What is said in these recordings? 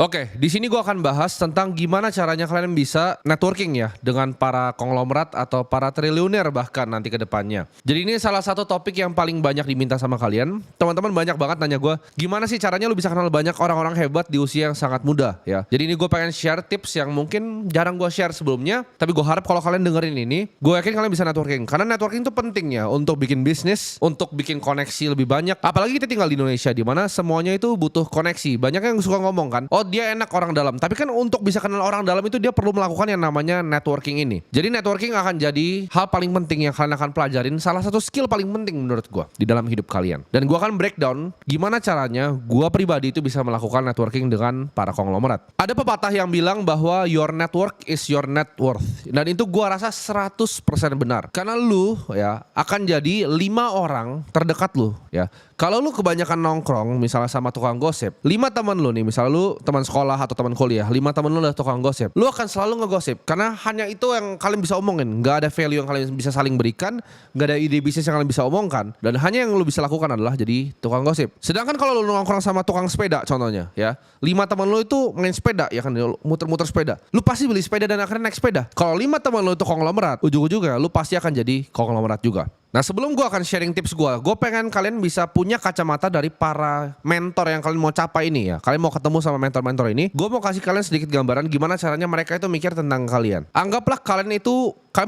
Oke, di sini gue akan bahas tentang gimana caranya kalian bisa networking ya dengan para konglomerat atau para triliuner bahkan nanti ke depannya. Jadi ini salah satu topik yang paling banyak diminta sama kalian. Teman-teman banyak banget nanya gue, gimana sih caranya lu bisa kenal banyak orang-orang hebat di usia yang sangat muda ya. Jadi ini gue pengen share tips yang mungkin jarang gue share sebelumnya, tapi gue harap kalau kalian dengerin ini, gue yakin kalian bisa networking. Karena networking itu penting ya untuk bikin bisnis, untuk bikin koneksi lebih banyak. Apalagi kita tinggal di Indonesia di mana semuanya itu butuh koneksi. Banyak yang suka ngomong kan, oh dia enak orang dalam. Tapi kan untuk bisa kenal orang dalam itu dia perlu melakukan yang namanya networking ini. Jadi networking akan jadi hal paling penting yang kalian akan pelajarin. Salah satu skill paling penting menurut gue di dalam hidup kalian. Dan gue akan breakdown gimana caranya gue pribadi itu bisa melakukan networking dengan para konglomerat. Ada pepatah yang bilang bahwa your network is your net worth. Dan itu gue rasa 100% benar. Karena lu ya akan jadi 5 orang terdekat lu ya. Kalau lu kebanyakan nongkrong misalnya sama tukang gosip, 5 teman lu nih, misalnya lu teman sekolah atau teman kuliah, 5 teman lu adalah tukang gosip, lu akan selalu ngegosip karena hanya itu yang kalian bisa omongin. Gak ada value yang kalian bisa saling berikan, gak ada ide bisnis yang kalian bisa omongkan, dan hanya yang lu bisa lakukan adalah jadi tukang gosip. Sedangkan kalau lu nongkrong sama tukang sepeda contohnya ya, 5 teman lu itu main sepeda ya kan, muter-muter sepeda, lu pasti beli sepeda dan akhirnya naik sepeda. Kalau 5 teman lu itu konglomerat, ujung-ujungnya lu pasti akan jadi konglomerat juga. Nah sebelum gue akan sharing tips gue pengen kalian bisa punya kacamata dari para mentor yang kalian mau capai ini ya. Kalian mau ketemu sama mentor-mentor ini, gue mau kasih kalian sedikit gambaran gimana caranya mereka itu mikir tentang kalian. Anggaplah kalian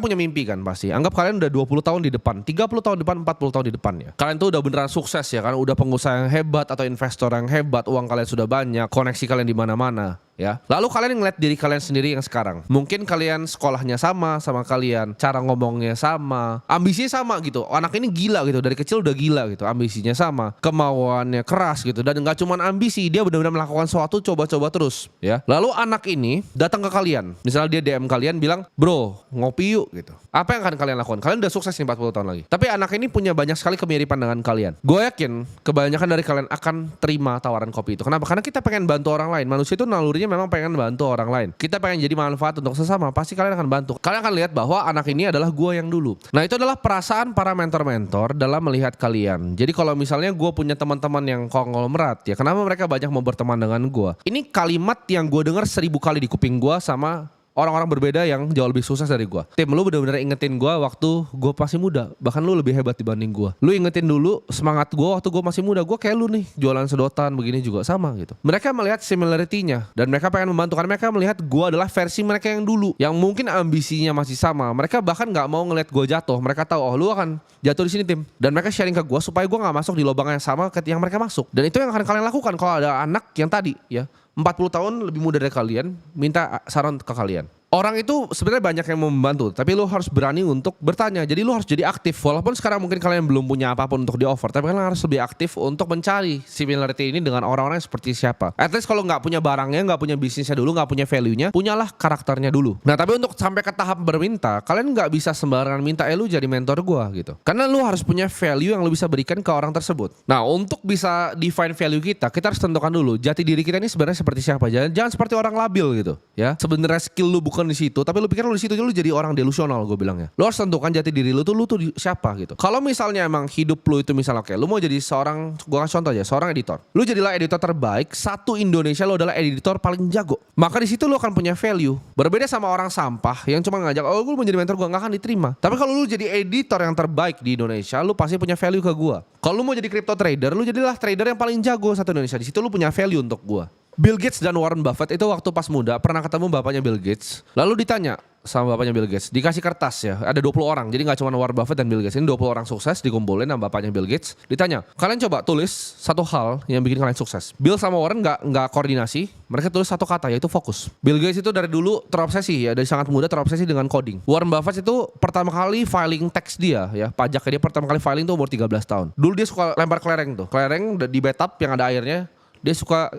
punya mimpi kan pasti. Anggap kalian udah 20 tahun di depan, 30 tahun di depan, 40 tahun di depan ya. Kalian tuh udah beneran sukses ya kan, udah pengusaha yang hebat atau investor yang hebat, uang kalian sudah banyak, koneksi kalian di mana-mana. Ya. Lalu kalian ngeliat diri kalian sendiri yang sekarang. Mungkin kalian sekolahnya sama kalian, cara ngomongnya sama, ambisinya sama gitu. Anak ini gila gitu, dari kecil udah gila gitu, ambisinya sama, kemauannya keras gitu. Dan gak cuma ambisi, dia benar-benar melakukan sesuatu, coba-coba terus ya. Lalu anak ini datang ke kalian, misalnya dia DM kalian bilang, bro ngopi yuk gitu. Apa yang akan kalian lakukan? Kalian udah sukses nih 40 tahun lagi, tapi anak ini punya banyak sekali kemiripan dengan kalian. Gue yakin kebanyakan dari kalian akan terima tawaran kopi itu. Kenapa? Karena kita pengen bantu orang lain. Manusia itu nalurinya memang pengen bantu orang lain. Kita pengen jadi manfaat untuk sesama. Pasti kalian akan bantu. Kalian akan lihat bahwa anak ini adalah gue yang dulu. Nah itu adalah perasaan para mentor-mentor dalam melihat kalian. Jadi kalau misalnya gue punya teman-teman yang konglomerat ya, kenapa mereka banyak mau berteman dengan gue? Ini kalimat yang gue dengar 1000 kali di kuping gue sama orang-orang berbeda yang jauh lebih sukses dari gue. Tim, lu bener-bener ingetin gue waktu gue masih muda. Bahkan lu lebih hebat dibanding gue. Lu ingetin dulu semangat gue waktu gue masih muda. Gue kayak lu nih, jualan sedotan begini juga sama gitu. Mereka melihat similarity-nya dan mereka pengen membantu karena mereka melihat gue adalah versi mereka yang dulu, yang mungkin ambisinya masih sama. Mereka bahkan gak mau ngeliat gue jatuh. Mereka tahu, oh lu akan jatuh di sini Tim. Dan mereka sharing ke gue supaya gue gak masuk di lubang yang sama ketika mereka masuk. Dan itu yang akan kalian lakukan kalau ada anak yang tadi ya 40 tahun lebih muda dari kalian, minta saran ke kalian. Orang itu sebenarnya banyak yang mau membantu, tapi lu harus berani untuk bertanya. Jadi lu harus jadi aktif. Walaupun sekarang mungkin kalian belum punya apapun untuk di offer, tapi kalian harus lebih aktif untuk mencari similarity ini dengan orang-orang yang seperti siapa. At least kalau nggak punya barangnya, nggak punya bisnisnya dulu, nggak punya value-nya, punyalah karakternya dulu. Nah tapi untuk sampai ke tahap berminta, kalian nggak bisa sembarangan minta, lu jadi mentor gua gitu. Karena lu harus punya value yang lu bisa berikan ke orang tersebut. Nah untuk bisa define value kita harus tentukan dulu jati diri kita ini sebenarnya seperti siapa. Jangan seperti orang labil gitu ya. Sebenarnya skill lu bukan di situ, tapi lu pikir lu di situ, lu jadi orang delusional, gue bilangnya. Lu harus tentukan jati diri lu tuh siapa gitu. Kalau misalnya emang hidup lu itu misalnya lu mau jadi seorang, gue kasih contoh aja, seorang editor. Lu jadilah editor terbaik satu Indonesia, lu adalah editor paling jago. Maka di situ lu akan punya value. Berbeda sama orang sampah yang cuma ngajak, oh gue mau jadi mentor gue, nggak akan diterima. Tapi kalau lu jadi editor yang terbaik di Indonesia, lu pasti punya value ke gue. Kalau lu mau jadi crypto trader, lu jadilah trader yang paling jago satu Indonesia. Di situ lu punya value untuk gue. Bill Gates dan Warren Buffett itu waktu pas muda pernah ketemu bapaknya Bill Gates. Lalu ditanya sama bapaknya Bill Gates, dikasih kertas ya, ada 20 orang. Jadi gak cuma Warren Buffett dan Bill Gates, ini 20 orang sukses dikumpulin sama bapaknya Bill Gates. Ditanya, kalian coba tulis satu hal yang bikin kalian sukses. Bill sama Warren gak koordinasi, mereka tulis satu kata, yaitu fokus. Bill Gates itu dari dulu terobsesi ya, dari sangat muda terobsesi dengan coding. Warren Buffett itu pertama kali filing tax dia ya, pajaknya dia pertama kali filing tuh umur 13 tahun. Dulu dia suka lempar kelereng tuh, kelereng di bathtub yang ada airnya, dia suka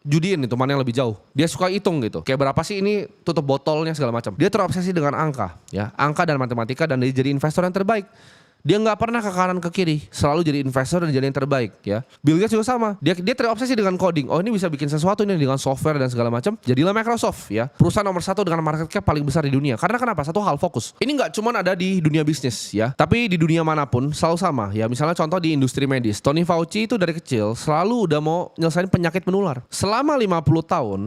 judiin itu mana yang lebih jauh. Dia suka hitung gitu. Kayak berapa sih ini tutup botolnya segala macam. Dia terobsesi dengan angka ya, angka dan matematika, dan dia jadi investor yang terbaik. Dia nggak pernah ke kanan ke kiri, selalu jadi investor dan jadi yang terbaik ya. Bill Gates juga sama, dia terobsesi dengan coding. Oh, ini bisa bikin sesuatu ini dengan software dan segala macam. Jadilah Microsoft ya, perusahaan nomor 1 dengan market cap paling besar di dunia. Karena kenapa? Satu hal, fokus. Ini nggak cuma ada di dunia bisnis ya, tapi di dunia manapun selalu sama ya. Misalnya contoh di industri medis, Tony Fauci itu dari kecil selalu udah mau nyelesain penyakit menular. Selama 50 tahun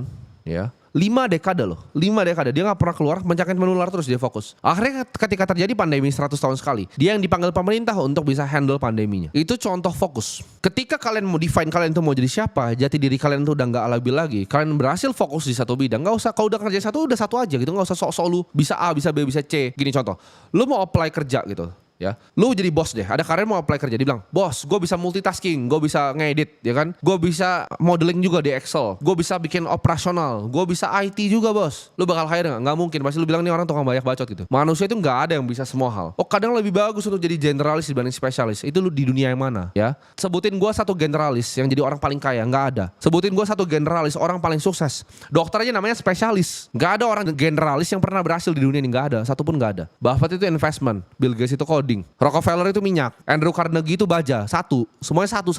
ya, 5 dekade loh, 5 dekade dia gak pernah keluar, penyakit menular terus dia fokus. Akhirnya ketika terjadi pandemi 100 tahun sekali, dia yang dipanggil pemerintah untuk bisa handle pandeminya. Itu contoh fokus. Ketika kalian mau define kalian itu mau jadi siapa, jati diri kalian itu udah gak labil lagi, kalian berhasil fokus di satu bidang, gak usah, kalau udah kerja satu, udah satu aja gitu, gak usah sok-sok lu bisa A, bisa B, bisa C. Gini contoh, lu mau apply kerja gitu ya, lu jadi bos deh, ada karir mau apply kerja, dia bilang, bos gue bisa multitasking, gue bisa ngedit ya kan, gue bisa modeling juga di Excel, gue bisa bikin operasional, gue bisa IT juga bos. Lu bakal hire gak? Gak mungkin, pasti lu bilang nih orang tukang banyak bacot gitu. Manusia itu gak ada yang bisa semua hal. Oh, kadang lebih bagus untuk jadi generalis dibanding spesialis. Itu lu di dunia yang mana ya? Sebutin gue satu generalis yang jadi orang paling kaya, gak ada. Sebutin gue satu generalis orang paling sukses, dokter aja namanya spesialis. Gak ada orang generalis yang pernah berhasil di dunia ini, gak ada, satupun gak ada. Buffett itu investment, Bill Gates itu coding, Rockefeller itu minyak, Andrew Carnegie itu baja, satu. Semuanya satu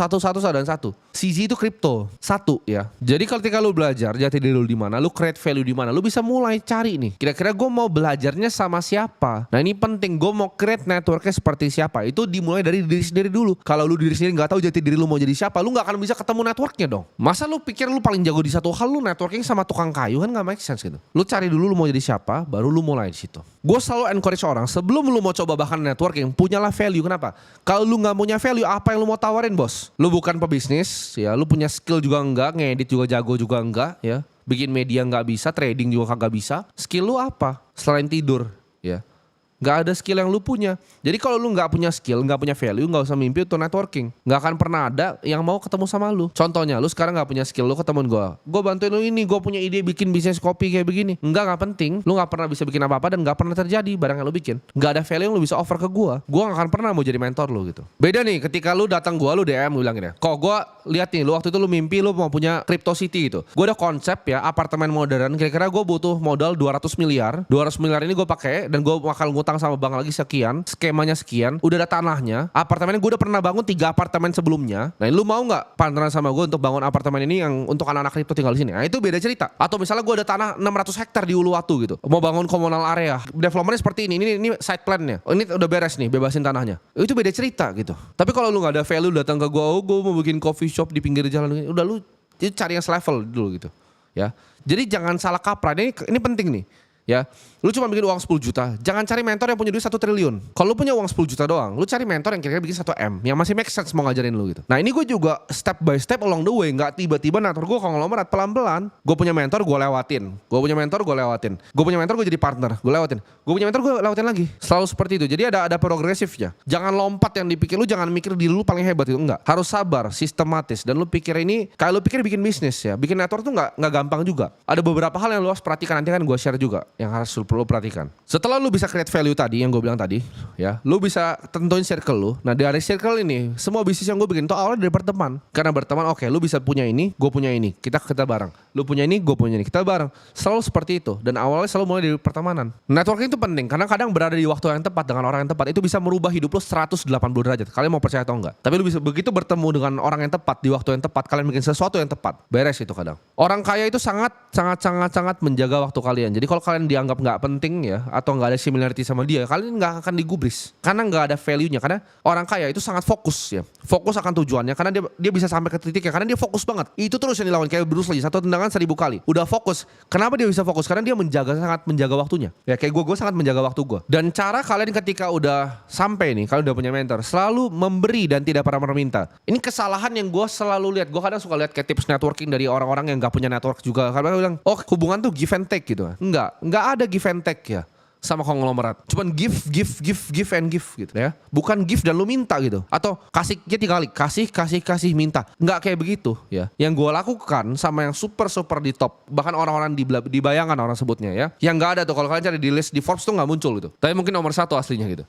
dan satu. CZ itu kripto, satu ya. Jadi ketika lu belajar jati diri lu di mana, lu create value di mana, lu bisa mulai cari nih. Kira-kira gue mau belajarnya sama siapa? Nah ini penting, gue mau create networknya seperti siapa? Itu dimulai dari diri sendiri dulu. Kalau lu diri sendiri nggak tahu jati diri lu mau jadi siapa, lu nggak akan bisa ketemu networknya dong. Masa lu pikir lu paling jago di satu hal, lu networking sama tukang kayu, kan nggak make sense gitu. Lu cari dulu lu mau jadi siapa, baru lu mulai di situ. Gue selalu encourage orang sebelum lu mau coba bahkan networking, punyalah value. Kenapa? Kalau lu nggak punya value, apa yang lu mau tawarin bos? Lu bukan pebisnis ya, lu punya skill juga enggak, ngedit juga jago juga enggak ya, bikin media nggak bisa, trading juga kagak bisa. Skill lu apa selain tidur ya? Gak ada skill yang lu punya. Jadi kalau lu gak punya skill, gak punya value, gak usah mimpi untuk networking. Gak akan pernah ada yang mau ketemu sama lu. Contohnya, lu sekarang gak punya skill, lu ketemuin gue bantuin lu ini, gue punya ide bikin bisnis kopi kayak begini. Gak penting. Lu gak pernah bisa bikin apa-apa dan gak pernah terjadi barang yang lu bikin. Gak ada value yang lu bisa offer ke gue gak akan pernah mau jadi mentor lu gitu. Beda nih ketika lu datang lu DM, lu bilang gini, kok gue lihat nih, lu waktu itu lu mimpi lu mau punya Crypto City gitu. Gue ada konsep ya, apartemen modern, kira-kira gue butuh modal 200 miliar. 200 miliar ini gue pakai dan gue bakal ngutang sama bank lagi sekian, skemanya sekian, udah ada tanahnya, apartemennya gue udah pernah bangun 3 apartemen sebelumnya. Nah lu mau gak partneran sama gue untuk bangun apartemen ini yang untuk anak-anak kripto tinggal di sini? Nah itu beda cerita. Atau misalnya gue ada tanah 600 hektar di Uluwatu gitu, mau bangun komunal area, developernya seperti ini side plan-nya, ini udah beres nih, bebasin tanahnya. Itu beda cerita gitu. Tapi kalau lu gak ada value datang ke gue, oh gue mau bikin coffee shop di pinggir jalan, udah lu itu cari yang selevel dulu gitu ya. Jadi jangan salah kaprah, ini penting nih ya. Lu cuma bikin uang 10 juta, jangan cari mentor yang punya duit 1 triliun. Kalau lu punya uang 10 juta doang, lu cari mentor yang kira-kira bikin 1 M, yang masih make sense mau ngajarin lu gitu. Nah ini gue juga step by step along the way, gak tiba-tiba mentor gue konglomerat, pelan-pelan. Gue punya mentor, gue lewatin. Gue punya mentor, gue lewatin. Gue punya mentor, gue jadi partner, gue lewatin. Gue punya mentor, gue lewatin lagi. Selalu seperti itu. Jadi ada progresifnya. Jangan lompat yang dipikir, lu jangan mikir diri lu paling hebat itu, enggak. Harus sabar, sistematis. Dan lu pikir ini, kayak lu pikir bikin bisnis ya, bikin network tuh gak gampang juga. Ada beberapa hal yang lu harus perhatikan, nanti kan gue share juga, yang harus lu perhatikan. Setelah lu bisa create value tadi yang gue bilang tadi ya, lu bisa tentuin circle lu. Nah dari circle ini, semua bisnis yang gue bikin itu awalnya dari berteman. Karena berteman, oke, lu bisa punya ini, gue punya ini, kita bareng. Lu punya ini, gue punya ini, kita bareng. Selalu seperti itu. Dan awalnya selalu mulai dari pertemanan. Networking itu penting karena kadang berada di waktu yang tepat dengan orang yang tepat itu bisa merubah hidup lu 180 derajat. Kalian mau percaya atau enggak? Tapi lu bisa begitu bertemu dengan orang yang tepat di waktu yang tepat, kalian bikin sesuatu yang tepat. Beres itu kadang. Orang kaya itu sangat menjaga waktu kalian. Jadi kalau kalian dianggap nggak penting ya, atau nggak ada similarity sama dia, kalian nggak akan digubris karena nggak ada value-nya. Karena orang kaya itu sangat fokus ya, fokus akan tujuannya karena dia bisa sampai ke titiknya karena dia fokus banget. Itu terus yang dilakukan kayak Bruce Lee, satu tendangan 1000 kali. Udah fokus. Kenapa dia bisa fokus? Karena dia sangat menjaga waktunya. Ya kayak gue sangat menjaga waktu gue. Dan cara kalian ketika udah sampai nih, kalian udah punya mentor, selalu memberi dan tidak pernah meminta. Ini kesalahan yang gue selalu lihat. Gue kadang suka lihat kayak tips networking dari orang-orang yang nggak punya network juga. Karena bilang, oh hubungan tuh give and take gitu. Nggak ada give and take ya sama konglomerat. Cuman give and give gitu ya. Bukan give dan lu minta gitu. Atau kasih 3 kali, kasih minta. Nggak kayak begitu ya. Yang gue lakukan sama yang super di top, bahkan orang-orang di bayangan orang sebutnya ya, yang nggak ada tuh kalau kalian cari di list di Forbes tuh nggak muncul gitu. Tapi mungkin nomor 1 aslinya gitu.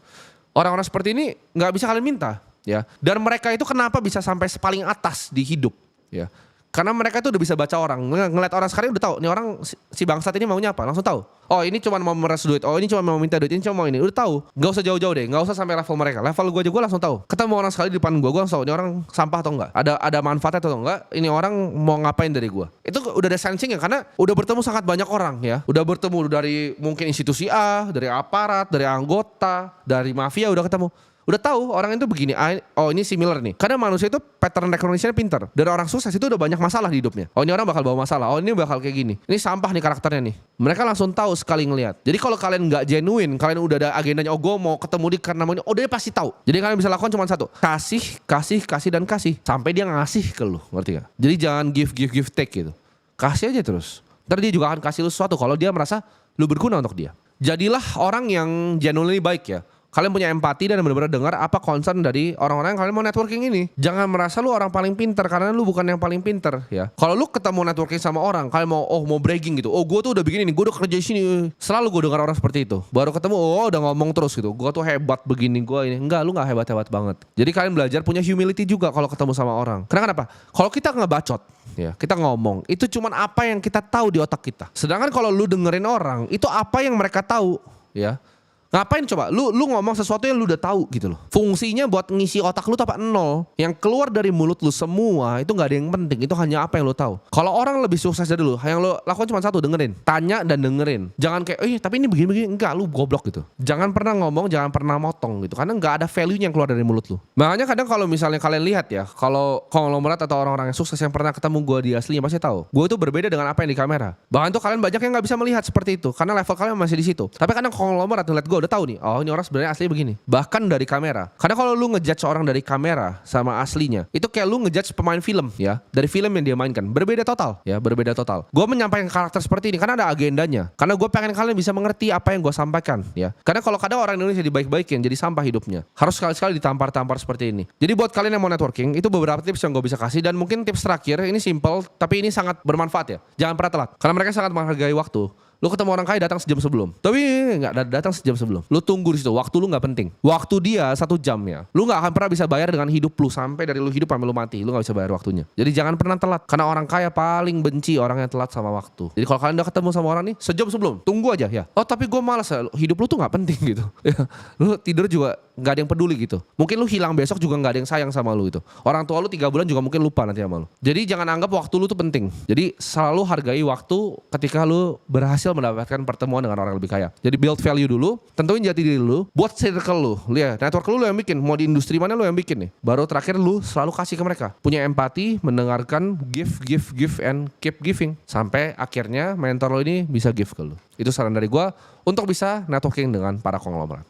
Orang-orang seperti ini nggak bisa kalian minta ya. Dan mereka itu kenapa bisa sampai paling atas di hidup ya? Karena mereka tuh udah bisa baca orang. Ngeliat orang sekali udah tahu, nih orang si bangsat ini maunya apa, langsung tahu. Oh ini cuma mau meres duit, oh ini cuma mau minta duit, ini cuma mau ini. Udah tahu. Gak usah jauh-jauh deh, gak usah sampai level mereka. Level gue aja gue langsung tahu. Ketemu orang sekali di depan gue langsung tahu ini orang sampah atau enggak. Ada manfaatnya atau enggak. Ini orang mau ngapain dari gue. Itu udah ada sensing ya, karena udah bertemu sangat banyak orang ya. Udah bertemu dari mungkin institusi A, dari aparat, dari anggota, dari mafia udah ketemu. Udah tahu orang itu begini, oh ini similar nih. Karena manusia itu pattern recognition pinter. Dari orang sukses itu udah banyak masalah di hidupnya. Oh ini orang bakal bawa masalah, oh ini bakal kayak gini. Ini sampah nih karakternya nih. Mereka langsung tahu sekali ngelihat. Jadi kalau kalian nggak genuine, kalian udah ada agendanya, oh gue mau ketemu dia karena mau ini, oh dia pasti tahu. Jadi kalian bisa lakukan cuma satu, kasih dan kasih. Sampai dia ngasih ke lu, ngerti gak? Jadi jangan give take gitu. Kasih aja terus. Ntar dia juga akan kasih lu sesuatu kalau dia merasa lu berguna untuk dia. Jadilah orang yang genuinely baik ya. Kalian punya empati dan benar-benar dengar apa concern dari orang-orang yang kalian mau networking ini. Jangan merasa lu orang paling pinter karena lu bukan yang paling pinter ya. Kalau lu ketemu networking sama orang, kalian mau bragging gitu. Oh gue tuh udah begini nih, gue udah kerja di sini. Selalu gue dengar orang seperti itu. Baru ketemu, oh udah ngomong terus gitu. Gue tuh hebat begini, gue ini. Enggak, lu gak hebat-hebat banget. Jadi kalian belajar punya humility juga kalau ketemu sama orang. Karena kenapa? Kalau kita ngebacot, ya kita ngomong, itu cuman apa yang kita tahu di otak kita. Sedangkan kalau lu dengerin orang, itu apa yang mereka tahu ya. Ngapain coba? Lu ngomong sesuatu yang lu udah tahu gitu loh. Fungsinya buat ngisi otak lu apa nol. Yang keluar dari mulut lu semua itu nggak ada yang penting. Itu hanya apa yang lu tahu. Kalau orang lebih sukses dari lu, yang lu lakukan cuma satu, dengerin. Tanya dan dengerin. Jangan kayak, tapi ini begini-begini. Enggak, lu goblok gitu. Jangan pernah ngomong, jangan pernah motong gitu. Karena nggak ada value-nya yang keluar dari mulut lu. Makanya kadang kalau misalnya kalian lihat ya, kalau konglomerat atau orang-orang yang sukses yang pernah ketemu gue di aslinya pasti tahu. Gue itu berbeda dengan apa yang di kamera. Bahkan tuh kalian banyak yang nggak bisa melihat seperti itu. Karena level kalian masih di situ. Tapi kadang konglomerat ngeliat gue udah tahu nih, oh ini orang sebenarnya aslinya begini. Bahkan dari kamera. Karena kalau lu ngejudge orang dari kamera sama aslinya, itu kayak lu ngejudge pemain film ya, dari film yang dia mainkan. Berbeda total ya, berbeda total. Gue menyampaikan karakter seperti ini karena ada agendanya. Karena gue pengen kalian bisa mengerti apa yang gue sampaikan ya. Karena kalau kadang orang Indonesia dibaik-baikin jadi sampah hidupnya. Harus sekali-sekali ditampar-tampar seperti ini. Jadi buat kalian yang mau networking, itu beberapa tips yang gue bisa kasih. Dan mungkin tips terakhir, ini simple tapi ini sangat bermanfaat ya. Jangan pernah telat. Karena mereka sangat menghargai waktu. Lu ketemu orang kaya datang sejam sebelum. Tapi enggak datang sejam sebelum. Lu tunggu di situ. Waktu lu enggak penting. Waktu dia 1 jam ya. Lu enggak akan pernah bisa bayar dengan hidup lu sampai dari lu hidup sampai lu mati. Lu enggak bisa bayar waktunya. Jadi jangan pernah telat. Karena orang kaya paling benci orang yang telat sama waktu. Jadi kalau kalian udah ketemu sama orang nih sejam sebelum, tunggu aja ya. Oh tapi gue malas ya. Hidup lu tuh enggak penting gitu. Lu tidur juga enggak ada yang peduli gitu. Mungkin lu hilang besok juga enggak ada yang sayang sama lu gitu. Orang tua lu 3 bulan juga mungkin lupa nanti sama lu. Jadi jangan anggap waktu lu tuh penting. Jadi selalu hargai waktu ketika lu berhasil mendapatkan pertemuan dengan orang yang lebih kaya. Jadi build value dulu, tentuin jati diri lu, buat circle lu. Lihat, network lu yang bikin, mau di industri mana lu yang bikin nih. Baru terakhir lu selalu kasih ke mereka. Punya empati, mendengarkan, give and keep giving. Sampai akhirnya mentor lu ini bisa give ke lu. Itu saran dari gua untuk bisa networking dengan para konglomerat.